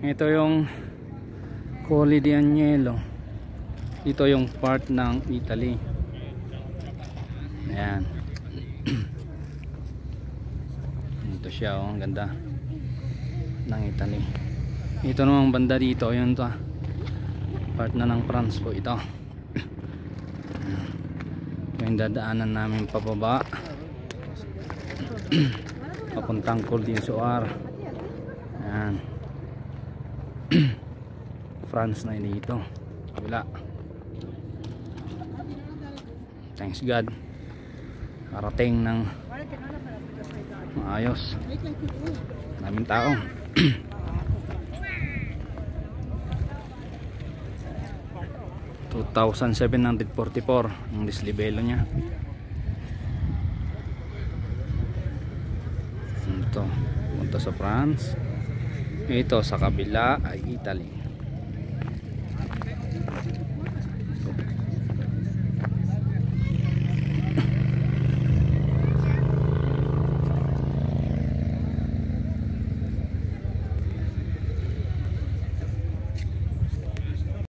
Ito yung Colle di Agnello. Ito yung part ng Italy. Ayan. Ito siya, oh, ang ganda ng Italy. Ito namang banda dito, yun to, part na ng France po ito. Ito yung dadaanan namin pababa papuntang Col d'Issoire. Ayan. France na yun dito, kabila. Thanks God, karating ng maayos. Maraming tao. 2,744 ang dislibelo niya. Ito, punta sa France. Ito sa kabila ay Italy.